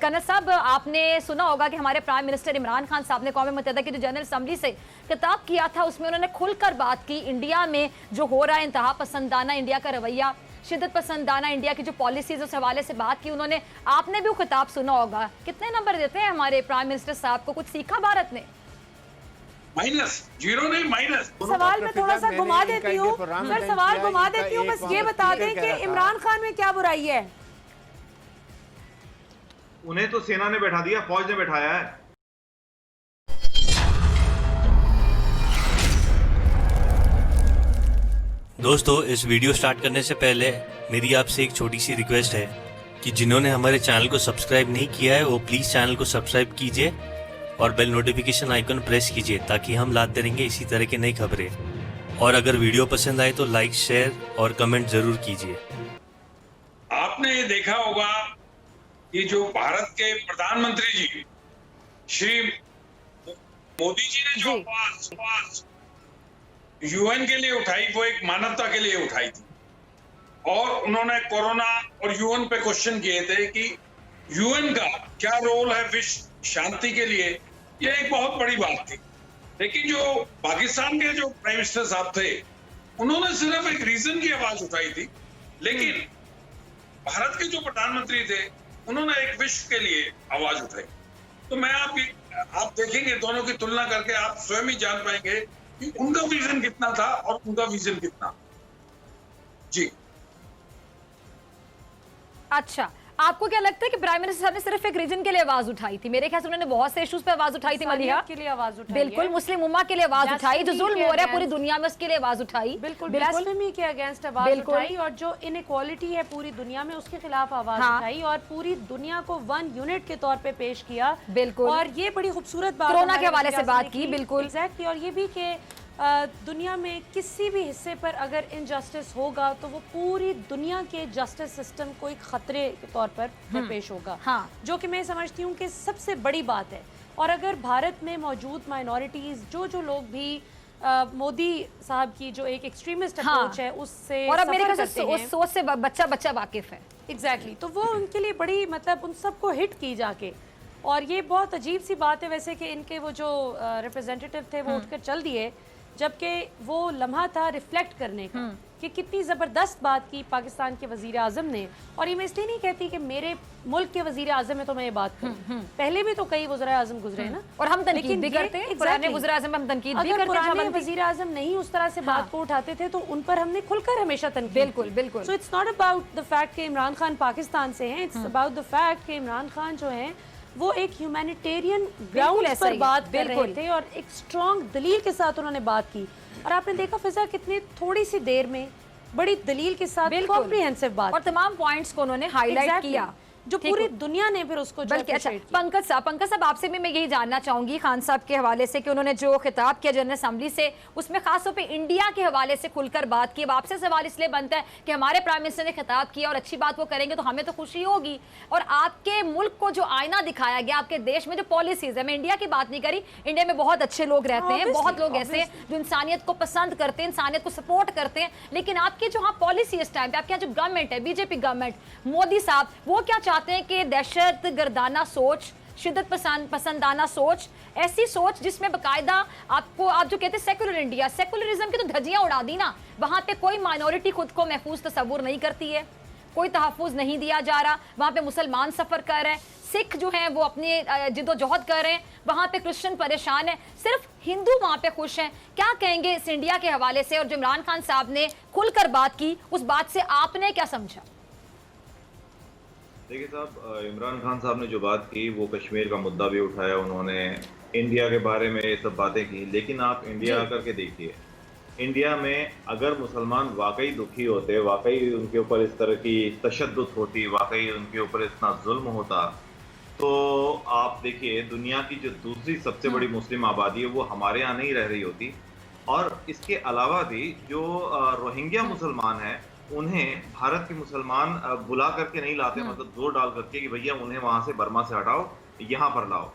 Colonel साहब, आपने सुना होगा कि हमारे प्राइम मिनिस्टर इमरान खान साहब ने कौम मुत्तहिदा की जो जनरल असम्बली से खिताब किया था, उसमें उन्होंने खुलकर बात की इंडिया में जो हो रहा है इंतहा पसंदाना इंडिया का रवैया, शिद्दत पसंदाना इंडिया की जो पॉलिसीज उस हवाले से बात की उन्होंने। आपने भी वो खिताब सुना होगा। कितने नंबर देते हैं हमारे प्राइम मिनिस्टर साहब को? कुछ सीखा भारत ने? माइनस, जीरो नहीं माइनस। सवाल में थोड़ा सा घुमा देती हूँ सर, सवाल घुमा देती हूँ। बस ये बता दें कि इमरान खान में क्या बुराई है? उन्हें तो सेना ने बैठा दिया, फौज ने बैठाया है। दोस्तों, इस वीडियो स्टार्ट करने से पहले मेरी आपसे एक छोटी सी रिक्वेस्ट है कि जिन्होंने हमारे चैनल को सब्सक्राइब नहीं किया है वो प्लीज चैनल को सब्सक्राइब कीजिए और बेल नोटिफिकेशन आइकन प्रेस कीजिए ताकि हम लाते रहेंगे इसी तरह की नई खबरें। और अगर वीडियो पसंद आए तो लाइक, शेयर और कमेंट जरूर कीजिए। आपने ये देखा होगा कि जो भारत के प्रधानमंत्री जी श्री मोदी जी ने जो आवाज यूएन के लिए उठाई, वो एक मानवता के लिए उठाई थी। और उन्होंने कोरोना और यूएन पे क्वेश्चन किए थे कि यूएन का क्या रोल है विश्व शांति के लिए। ये एक बहुत बड़ी बात थी। लेकिन जो पाकिस्तान के जो प्राइम मिनिस्टर साहब थे, उन्होंने सिर्फ एक रीजन की आवाज उठाई थी। लेकिन भारत के जो प्रधानमंत्री थे, उन्होंने एक विश्व के लिए आवाज उठाई। तो मैं आप देखेंगे, दोनों की तुलना करके आप स्वयं ही जान पाएंगे कि उनका विजन कितना था और उनका विजन कितना। जी अच्छा, आपको क्या लगता है कि प्राइम मिनिस्टर साहब ने सिर्फ एक रीजन के लिए आवाज उठाई थी? मेरे ख्याल से उन्होंने बहुत से इश्यूज पे आवाज उठाई थी। मलिहा के लिए आवाज उठाई, बिल्कुल मुस्लिम उम्मा के लिए आवाज उठाई, जो जुल्म हो रहा है पूरी दुनिया में उसके लिए आवाज उठाई, बिल्कुल ब्लास्फेमी के अगेंस्ट आवाज उठाई, और जो इनइक्वालिटी है पूरी दुनिया में उसके खिलाफ आवाज उठाई, और पूरी दुनिया को वन यूनिट के तौर पे पेश किया। बिल्कुल, और ये बड़ी खूबसूरत बात कोरोना के हवाले से बात की। बिल्कुल एग्जैक्टली। और ये भी कि दुनिया में किसी भी हिस्से पर अगर इनजस्टिस होगा तो वो पूरी दुनिया के जस्टिस सिस्टम को एक खतरे के तौर पर पेश होगा। हाँ। जो कि मैं समझती हूँ कि सबसे बड़ी बात है। और अगर भारत में मौजूद माइनॉरिटीज जो लोग भी मोदी साहब की जो एक एक्सट्रीमिस्ट अप्रोच है उससे, और अब मेरे ख्याल से उस सोच से बच्चा वाकिफ है। एग्जैक्टली। तो वो उनके लिए बड़ी, मतलब उन सबको हिट की जाके। और ये बहुत अजीब सी बात है वैसे कि इनके वो जो रिप्रेजेंटेटिव थे वो उठकर चल दिए, जबकि वो लम्हा था रिफ्लेक्ट करने का कि कितनी ज़बरदस्त बात की पाकिस्तान के वज़ीर आज़म ने। और ये मैं इसलिए नहीं कहती कि मेरे मुल्क के वज़ीर आज़म है तो मैं ये बात करूं। पहले भी तो कई वज़ीर आज़म गुजरे ना, और हम तनकीद भी करते हैं। पुराने वज़ीर आज़म हम तनकीद भी करते हैं। पुराने वज़ीर आज़म नहीं उस तरह से बात को उठाते थे तो उन पर हमने खुलकर हमेशा तनकीद। बिल्कुल बिल्कुल। So it's not about the fact कि इमरान खान पाकिस्तान से हैं, इट्स अबाउट द फैक्ट कि इमरान खान जो हैं वो एक ह्यूमैनिटेरियन ग्राउंड पर बात कर रहे थे और एक स्ट्रॉन्ग दलील के साथ उन्होंने बात की। और आपने देखा फिजा कितनी थोड़ी सी देर में बड़ी दलील के साथ कॉम्प्रिहेंसिव बात और तमाम पॉइंट्स को उन्होंने हाईलाइट किया, जो पूरी दुनिया ने फिर उसको बल्कि। अच्छा, पंकज साहब आपसे भी मैं यही जानना चाहूंगी खान साहब के हवाले से कि उन्होंने जो खिताब किया जनरल असम्बली से, उसमें खासतौर पे इंडिया के हवाले से खुलकर बात की। अब आपसे सवाल इसलिए बनता है कि हमारे प्राइम मिनिस्टर ने खिताब किया और अच्छी बात वो करेंगे तो हमें तो खुशी होगी। और आपके मुल्क को जो आईना दिखाया गया, आपके देश में जो पॉलिसीज है, मैं इंडिया की बात नहीं करी, इंडिया में बहुत अच्छे लोग रहते हैं, बहुत लोग ऐसे हैं जो इंसानियत को पसंद करते हैं, इंसानियत को सपोर्ट करते हैं। लेकिन आपकी जो हाँ पॉलिसी इस टाइम पे, आपके यहाँ जो गवर्नमेंट है, बीजेपी गवर्नमेंट, मोदी साहब, वो क्या चाहते हैं कि दहशत गर्दाना सोच, शिद्दत पसंदाना सोच, ऐसी सोच जिसमें बकायदा आपको, आप जो कहते हैं सेकुलर इंडिया, सेकुलरिज्म की तो धज्जियां उड़ा दी ना। वहां पे कोई माइनॉरिटी खुद को महफूज तस्वुर नहीं करती है, कोई तहफ़्फ़ुज़ नहीं दिया जा रहा। वहां पे मुसलमान सफर कर रहे हैं, सिख जो हैं वो अपनी जिद्दोजहद कर रहे हैं, वहां पे क्रिश्चियन परेशान है, सिर्फ हिंदू वहां पे खुश हैं। क्या कहेंगे इस इंडिया के हवाले से? और जो इमरान खान साहब ने खुलकर बात की, उस बात से आपने क्या समझा? देखिए साहब, इमरान खान साहब ने जो बात की वो कश्मीर का मुद्दा भी उठाया, उन्होंने इंडिया के बारे में ये सब बातें की। लेकिन आप इंडिया आकर के देखिए, इंडिया में अगर मुसलमान वाकई दुखी होते, वाकई उनके ऊपर इस तरह की तशद्दुद होती, वाकई उनके ऊपर इतना जुल्म होता, तो आप देखिए दुनिया की जो दूसरी सबसे बड़ी मुस्लिम आबादी है वो हमारे यहाँ नहीं रह रही होती। और इसके अलावा भी जो रोहिंग्या मुसलमान हैं, उन्हें भारत के मुसलमान बुला करके नहीं लाते, मतलब जोर डाल करके कि भैया उन्हें वहां से बर्मा से हटाओ, यहाँ पर लाओ।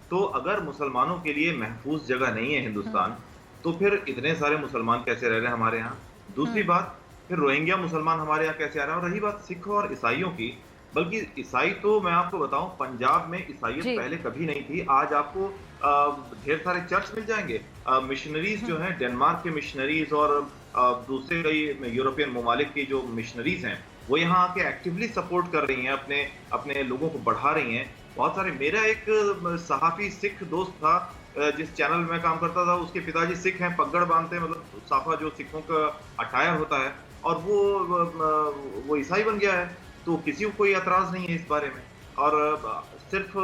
तो अगर मुसलमानों के लिए महफूज जगह नहीं है हिंदुस्तान, तो फिर इतने सारे मुसलमान कैसे रह रहे हैं हमारे यहाँ? दूसरी बात, फिर रोहिंग्या मुसलमान हमारे यहाँ कैसे आ रहे हैं? और रही बात सिख और ईसाइयों की, बल्कि ईसाई तो मैं आपको बताऊं, पंजाब में ईसाइयत जी। पहले कभी नहीं थी। आज आपको ढेर सारे चर्च मिल जाएंगे। मिशनरीज जो हैं, डेनमार्क के मिशनरीज और दूसरे कई यूरोपियन ममालिक की जो मिशनरीज हैं, वो यहाँ आके एक्टिवली सपोर्ट कर रही हैं, अपने अपने लोगों को बढ़ा रही हैं। बहुत सारे, मेरा एक सहाफी सिख दोस्त था जिस चैनल में मैं काम करता था, उसके पिताजी सिख हैं, पगड़ बांधते हैं, मतलब साफा जो सिखों का अटायर होता है, और वो ईसाई बन गया है। तो किसी को कोई एतराज नहीं है इस बारे में। और सिर्फ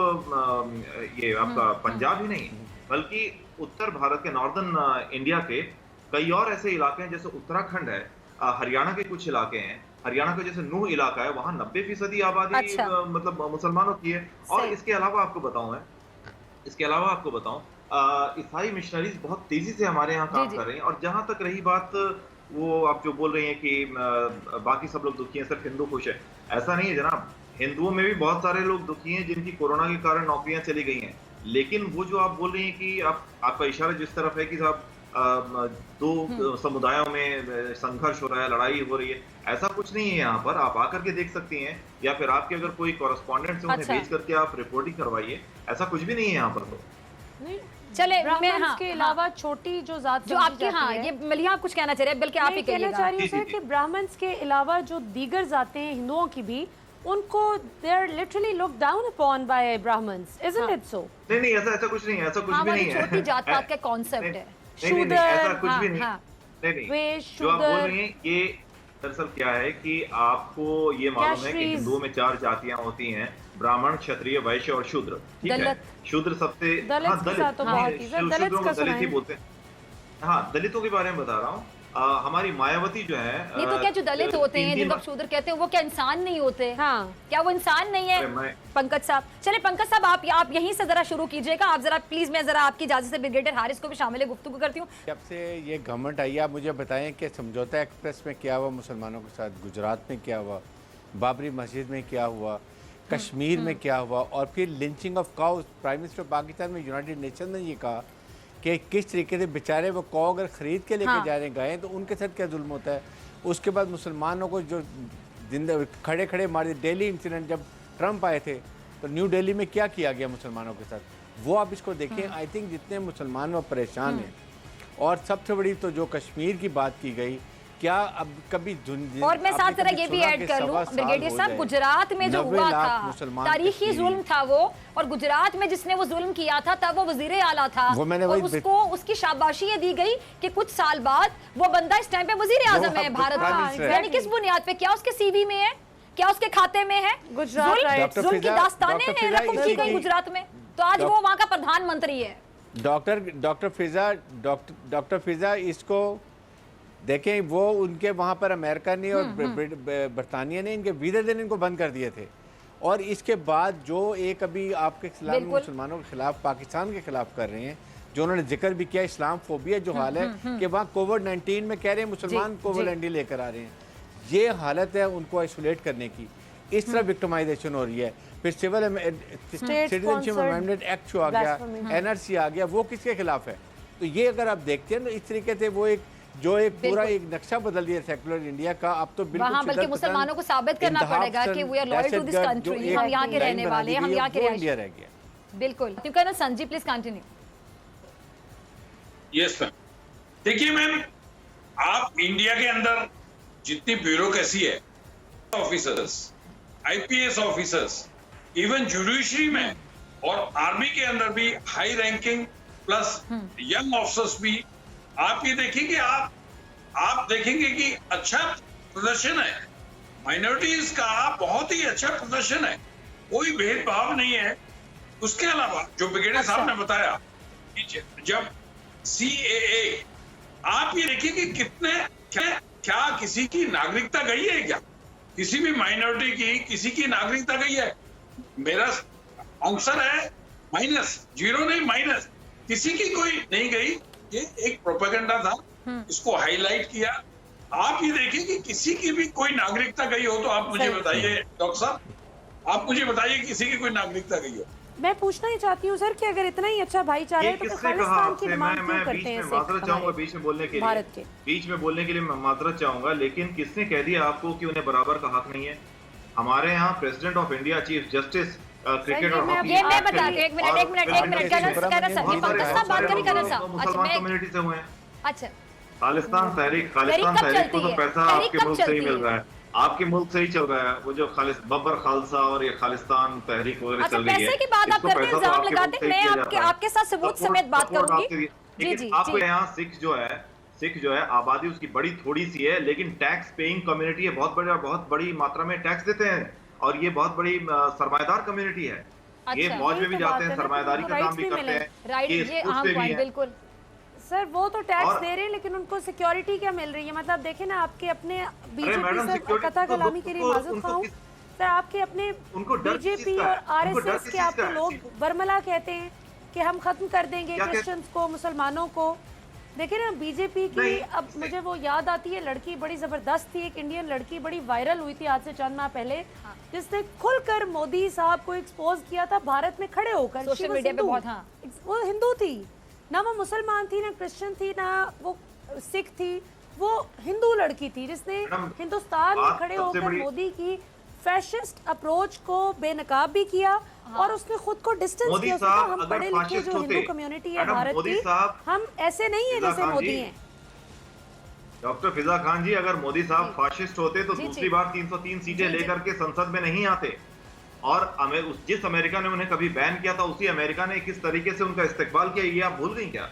ये आपका पंजाब ही नहीं, बल्कि उत्तर भारत के नॉर्दर्न इंडिया के कई और ऐसे इलाके हैं, जैसे उत्तराखंड है, हरियाणा के कुछ इलाके हैं, हरियाणा का जैसे नूह इलाका है, वहाँ 90% आबादी अच्छा। मतलब मुसलमानों की है। और सही। इसके अलावा आपको बताऊं ईसाई मिशनरीज बहुत तेजी से हमारे यहाँ काम जी। कर रही हैं। और जहां तक रही बात, वो आप जो बोल रही हैं कि बाकी सब लोग दुखी हैं, सिर्फ हिंदू खुश है, ऐसा नहीं है जनाब। हिंदुओं में भी बहुत सारे लोग दुखी हैं जिनकी कोरोना के कारण नौकरियां चली गई हैं। लेकिन वो जो आप बोल रही हैं कि आपका इशारा जिस तरफ है कि साहब दो समुदायों में संघर्ष हो रहा है, लड़ाई हो रही है, ऐसा कुछ नहीं है यहाँ पर। आप आकर के देख सकती हैं, या फिर आपके अगर कोई कॉरेस्पॉन्डेंट से उन्हें अच्छा। भेज करके आप रिपोर्टिंग करवाइए। ऐसा कुछ भी नहीं है यहाँ पर। तो नहीं, चले मैं ब्राह्मण्स के अलावा छोटी जो जात जो समझी आपके, जाती हाँ, है, ये मलिहा आप कुछ कहना चाह रहे हैं, बल्कि आप ही मैं कहना कहिएगा। चाह रही हूँ जी, सर जी, कि जी। ब्राह्मण्स के अलावा जो दीगर जातें हैं हिंदुओं की भी, उनको they are literally look down upon by Brahmins, isn't it so? नहीं, ऐसा कुछ नहीं है, ऐसा कुछ हाँ, भी वाली नहीं है। छोटी जात पात का कॉन्सेप्ट है। नहीं, ऐसा कुछ भी हाँ, नहीं। हाँ। नहीं, वैश्य, जो आप बोल शूद्र, रही हैं, ये दरअसल क्या है कि आपको ये मालूम है कि कैशरीज। हिंदुओं में 4 जातियां होती हैं, ब्राह्मण, क्षत्रिय, वैश्य और शूद्र। ठीक है, दलित। शूद्र सबसे, दलित हाँ, के साथ तो बहुत ही, सर, दलित शूद्रों का को दलित ही सुनाएं। बोलते हैं। हाँ, दलितों के बारे में बता रहा हूँ। हमारी मायावती जो है, नहीं तो क्या जो दलित होते हैं, 3 जिनको आप शूद्र कहते हैं, वो क्या इंसान नहीं होते? हाँ, क्या वो इंसान नहीं है? अरे मैं- पंकज साहब, चले पंकज साहब, आप यहीं से जरा शुरू कीजिएगा। आप जरा प्लीज, मैं जरा आपकी इजाजत से ब्रिगेडियर हारिस को भी शामिल गुफ्तगू करती हूँ। जब से ये गवर्नमेंट आई है, आप मुझे बताएं कि समझौता एक्सप्रेस में क्या हुआ मुसलमानों के साथ, गुजरात में क्या हुआ, बाबरी मस्जिद में क्या हुआ, कश्मीर में क्या हुआ, और फिर lynching of cows. Prime minister Pakistan में यूनाइटेड नेशन ने ये कहा कि किस तरीके से बेचारे वो कौ अगर ख़रीद के लेके हाँ। जाने गए तो उनके साथ क्या जुल्म होता है। उसके बाद मुसलमानों को जो जिंदा खड़े खड़े मार दिए। दिल्ली इंसिडेंट जब ट्रंप आए थे तो न्यू दिल्ली में क्या किया गया मुसलमानों के साथ, वो आप इसको देखें। आई थिंक जितने मुसलमान वो परेशान हैं। और सबसे बड़ी तो जो कश्मीर की बात की गई, क्या अब कभी और मैं साथ जरा ये भी ऐड कर लूं ब्रिगेडियर साहब, गुजरात में जो हुआ था, तारीखी जुल्म था वो, और गुजरात में जिसने वो जुल्म किया था तब वो वजीर आला था, वो मैंने और वही उसको उसकी शाबाशी ये दी गई कि कुछ साल बाद वो बंदा इस टाइम पे वजीर आजम है भारत का। यानी किस बुनियाद पे? क्या उसके सीवी में है, क्या उसके खाते में है? गुजरात राइट। जुल्म की दास्तानें रकम की गई गुजरात में, तो आज वो वहाँ का प्रधानमंत्री है। डॉक्टर फिजा इसको देखें, वो उनके वहाँ पर अमेरिका ने और बरतानिया ने इनके वीज़े देने इनको बंद कर दिए थे। और इसके बाद जो एक अभी आपके खिलाफ मुसलमानों के खिलाफ पाकिस्तान के खिलाफ कर रहे हैं, जो उन्होंने जिक्र भी किया, इस्लाम फोबिया जो हाल है कि वहाँ कोविड-19 में कह रहे हैं मुसलमान कोविड-19 लेकर आ रहे हैं, ये हालत है उनको आइसोलेट करने की। इस तरह विक्टिमाइजेशन हो रही है। फिर सिविल सिटीजनशिप अमेंडमेंट एक्ट जो आ गया, NRC आ गया, वो किसके खिलाफ है? तो ये अगर आप देखते हैं तो इस तरीके से वो एक पूरा एक नक्शा बदल दिया सेकुलर इंडिया का। अब तो बिल्कुल वहाँ बल्कि मुसलमानों को साबित करना पड़ेगा कि we are loyal to this country, हम यहाँ के रहने वाले हैं, हम यहाँ के इंडिया रह गया। बिल्कुल। Colonel Sanjeev please continue. Yes ma'am. देखिए मैम, आप इंडिया के अंदर जितनी ब्यूरोक्रेसी है, officers, IPS officers, even judiciary में और आर्मी के अंदर भी high ranking plus young officers भी, आप ये देखेंगे, आप देखेंगे कि अच्छा प्रदर्शन है, माइनॉरिटीज का बहुत ही अच्छा प्रदर्शन है, कोई भेदभाव नहीं है। उसके अलावा जो ब्रिगेडियर साहब ने बताया कि जब CAA, आप ये देखिए कि कितने क्या किसी की नागरिकता गई है? क्या किसी भी माइनॉरिटी की किसी की नागरिकता गई है? मेरा आंसर है माइनस, 0 नहीं माइनस, किसी की कोई नहीं गई। ये एक प्रोपेगेंडा था, इसको हाईलाइट किया। आप ये देखिए कि किसी की भी कोई नागरिकता गई हो तो आप मुझे बताइए डॉक्टर साहब, आप मुझे बताइए किसी की कोई नागरिकता गई हो। मैं पूछना ही चाहती हूँ सर कि अगर इतना ही अच्छा भाईचारा है तो फिर खालिस्तान की डिमांड क्यों करते हैं? माजरत चाहूंगा बीच में बोलने के लिए, भारत के बीच में बोलने के लिए मैं माजरत चाहूंगा, लेकिन किसने कह दिया आपको कि उन्हें बराबर का हक नहीं है? हमारे यहाँ president of India, chief justice, cricket और हॉकी, ये मैं बताती हूँ, एक मिनट कहना सर, ये पंकज साहब बात करें कहना साहब। अच्छा मुसलमान मैं कम्युनिटी से हुए हैं। अच्छा खालिस्तान तहरीक कब को तो चलती है? पैसा तहरीक आपके कब मुल्क से ही चलती मिल है? रहा है, आपके मुल्क से ही चल रहा है। वो जो बब्बर खालसा और ये खालिस्तान तहरीक वगैरह अच्छा चल रही है, पैसे की बात आप इसको करते हैं, पैसा तो इल्जाम आपके लगाते मुल्क हैं, से ही मैं किया आपके जाता है। आपके साथ सबूत सपोर्ट- समेत बात सपोर्ट करूंगी। आपके लिए। जी लेकिन जी आपके जी यहाँ सिख जो है आबादी उसकी बड़ी थोड़ी सी है, लेकिन टैक्स पेइंग कम्युनिटी है, बहुत बड़ी मात्रा में टैक्स देते हैं, और ये बहुत बड़ी सरमाएदार कम्युनिटी है। ये अच्छा, फौज में यही भी तो जाते बात हैं, है ना, सरमाएदारी उनको का काम rights भी भी करते मिले। हैं, राइट, ये स्पोर्ट्स अहम पे भी पॉइंट हैं। बिल्कुल। सर वो तो टैक्स और- दे रहे हैं, लेकिन उनको सिक्योरिटी क्या मिल रही है? मतलब देखें ना, आपके अपने बीजेपी मैडम, सर security कथा तो कलामी के लिए उनको- माजूद उनको खाऊं किस- सर, आपके अपने उनको डर किस बीजेपी चीज़ का और है? उनको डर आरएसएस किस के चीज़ आपके का है? लोग वर्मला कहते हैं कि हम खत्म कर देंगे क्या क्रिश्चियंस को, मुसलमानों को। देखिए ना बीजेपी की, नहीं, अब मुझे वो याद आती है लड़की, बड़ी जबरदस्त थी, एक इंडियन लड़की बड़ी वायरल हुई थी आज से चंद माह पहले, जिसने खुलकर मोदी साहब को एक्सपोज किया था भारत में खड़े होकर। सोशल She was मीडिया पे Hindu. बहुत, हाँ। वो हिंदू थी ना, वो मुसलमान थी ना, क्रिश्चियन थी ना, वो सिख थी, वो हिंदू लड़की थी जिसने मैडम, हिंदुस्तान में बात खड़े सबसे होकर बड़ी- मोदी की फैशिस्ट अप्रोच को बेनकाब भी किया, और उसने खुद को डिस्टेंस मोदी किया। उसने कहा, साहब हम अगर पढ़े लिखे फाशिस्ट जो होते, हिंदू कम्युनिटी है मैडम, भारत मोदी की, साहब, हम ऐसे नहीं है फिजा जैसे खान मोदी जी, हैं। डॉक्टर फिजा खान जी, अगर मोदी साहब फाशिस्ट होते तो जी, दूसरी जी। बार 303 सीटें जी, जी। लेकर के संसद में नहीं आते। और जिस अमेरिका ने उन्हें कभी बैन किया था, उसी अमेरिका ने किस तरीके से उनका इस्तेकबाल किया, ये आप भूल गई क्या?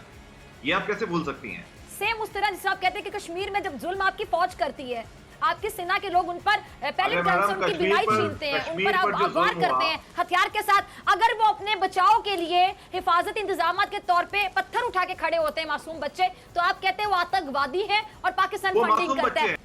ये आप कैसे भूल सकती हैं? सेम उस तरह जिस आप कहते हैं कि कश्मीर में जब जुल्म आपकी फौज करती है, आपकी सेना के लोग उन पर पहले अरे गन से मैडम, उनकी कश्मीर बिनाई पर- छीनते हैं, उन कश्मीर पर पर जो वार जुल्म करते हुआ- हैं हथियार के साथ। अगर वो अपने बचाव के लिए हिफाजत इंतजाम के तौर पे पत्थर उठा के खड़े होते हैं मासूम बच्चे, तो आप कहते हैं वो आतंकवादी है और पाकिस्तान वो फंडिंग मासूम करता बच्चे है। हैं।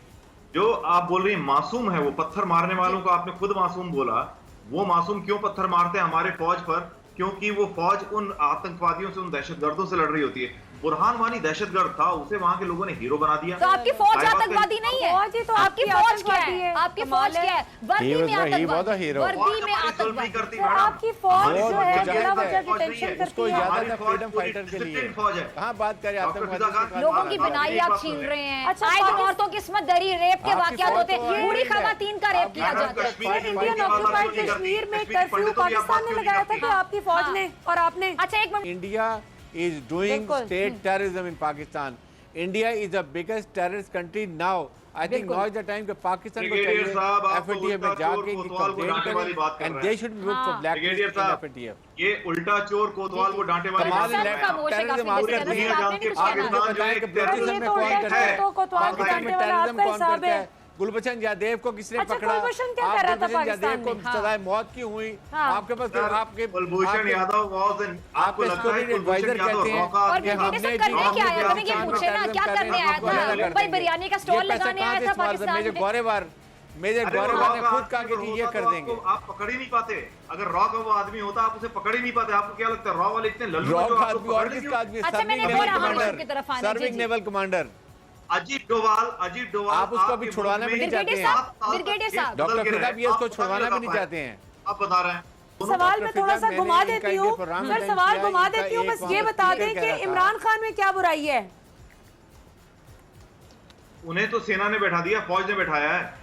जो आप बोल रही हैं मासूम है, वो पत्थर मारने वालों को आपने खुद मासूम बोला। वो मासूम क्यों पत्थर मारते हैं हमारे फौज पर? क्योंकि वो फौज उन आतंकवादियों से, उन दहशतगर्दों से लड़ रही होती है। बुरहान वानी दहशतगर्द था, उसे वहां के लोगों ने हीरो बना दिया। तो आपकी फौज साहिबा के- आतंकवादी नहीं है? फौज ही तो आपकी आपकी फौज क्या आतंकवादी है? है। आपकी कमाल फौज है। क्या है? वर्दी He was में the- he was the आतंकवादी, hero. वर्दी फौज में हमारी जुल्म नहीं आतंकवादी। करती, सर, मैडम। आपकी फौज वो जो है मुजाहिद बिना है। वजह फौज नहीं डिटेंशन है। करती उसको है। याद हमारी था फौज फ्रीडम पूरी फाइटर के लिए। disciplined फौज है। कहाँ बात करें डॉक्टर आतंकवादी फिजा खान- से? लोगों की आप बिनाई एक आप बात छीन सुन रहे हैं। अच्छा, आए दिन पाकिस्तान- औरतों की इस्मत दरी, रेप के आपकी वाकयात फौज होते तो हैं, है बूढ़ी ही है। खवातीन का रेप किया मैडम, जाता है। कश्मीर की इंडियन फौज की बात ऑक्यूपाइड नहीं करती। कश्मीर में कश्मीर की कर्फ्यू पंडितों की आप पाकिस्तान बात ने क्यों लगाया था नहीं कि करती? आपकी फौज हाँ। ने और आपने। अच्छा एक मिनट, India is doing बिल्कुल। state terrorism in Pakistan. India is the biggest terrorist country now. I think बिल्कुल। now is the time कि पाकिस्तान को ब्रिगेडियर चाहिए साहब, आप तो FATF में उल्टा जाके चोर इनकी कोतवाल को complaint डांटने वाली बात करें कर and रहे they हैं। should look for हाँ। ब्रिगेडियर blacklisting साहब, FATF. ये उल्टा चोर कोतवाल को डांटे वाली कमाल बात कर है, रहे हैं। खामोश है काफी terrorism देर आपने से, नहीं आपने जानते, नहीं कुछ आपने कहना। जो बताया कि सर, terrorism ये में तो कौन उल्टा करता है? चोर कोतवाल को पाकिस्तान में डांटने वाला terrorism आपका कौन हिसाब करता है। है? गुलबचन यादव को किसने अच्छा, पकड़ा? कुलभूषण क्या आप कर रहा था गुलभूषण यादव पाकिस्तान को में? हाँ। सजाए मौत की हुई? हाँ। आपके पास सर, आपके कुलभूषण आपके- यादव was an- आपको आपके लगता है security कुलभूषण advisor यादव कहते हैं रॉका और आदमी कि था? ब्रिगेडियर हमने साहब करने भी क्या आया था? पाकिस्तान ये में पूछे ना, क्या terrorism करने आया को था? अलग मुंबई कर देंगे। बिरयानी का स्टॉल ये पैसा लगाने कहाँ आया से था इस्तेमाल पाकिस्तान मेजर में? गौरेवार मेजर अरे वो गौरेवार ने रॉ का खुद कहा आदमी कि अगर ये होता कर तो देंगे। आप पकड़ ही नहीं पाते। अगर रॉ का वो आदमी होता, आप उसे पकड़ ही नहीं पाते। आपको क्या लगता है रॉ वाले इतने लल्लू रॉ हैं जो का आपको आदमी और पकड़ लेंगे? किसका आदमी? अच्छा, मैंने सर्विंग बोला नेवल हमारे कमांडर की तरफ आना, जी, सर्विंग जी। नेवल कमांडर अजीत डोवाल आप उसको अभी आपके छुड़वाना मुल्क भी नहीं में चाहते ब्रिगेडियर हैं। साहब, 7 साल तक ब्रिगेडियर केस साहब। बदल डॉक्टर के फिजा रहे। भी इसको आप पता छुड़वाना नहीं भी नहीं लगा चाहते हैं। पाए। आप बता रहे हैं। सवाल में थोड़ा सा घुमा देती हूँ सर, सवाल घुमा देती हूँ, बस ये बता दें कि इमरान खान में क्या बुराई है? उन्हें तो सेना ने बैठा दिया, फौज ने बैठाया है।